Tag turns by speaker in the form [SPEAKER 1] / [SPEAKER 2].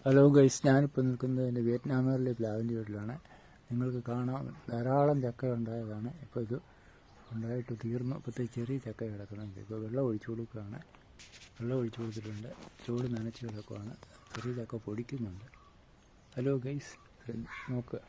[SPEAKER 1] Hello guys, ഞാനിപ്പോൾ നിൽക്കുന്നത് എൻ്റെ വിയറ്റ്നാമിലെ പ്ലാവിൻ്റെ വീട്ടിലാണ്. നിങ്ങൾക്ക് കാണാം, ധാരാളം ചക്ക ഉണ്ടായതാണ്. ഇപ്പോൾ ഇത് ഉണ്ടായിട്ട് തീർന്നു. ഇപ്പോഴത്തെ ചെറിയ ചക്ക കിടക്കുന്നുണ്ട്. ഇപ്പോൾ വെള്ളം ഒഴിച്ചു കൊടുക്കുകയാണ്. വെള്ളം ഒഴിച്ചു കൊടുത്തിട്ടുണ്ട്. ചൂട് നനച്ച് കിടക്കുകയാണ്. ചെറിയ ചക്ക പൊടിക്കുന്നുണ്ട്. ഹലോ ഗൈസ്, നോക്കുക.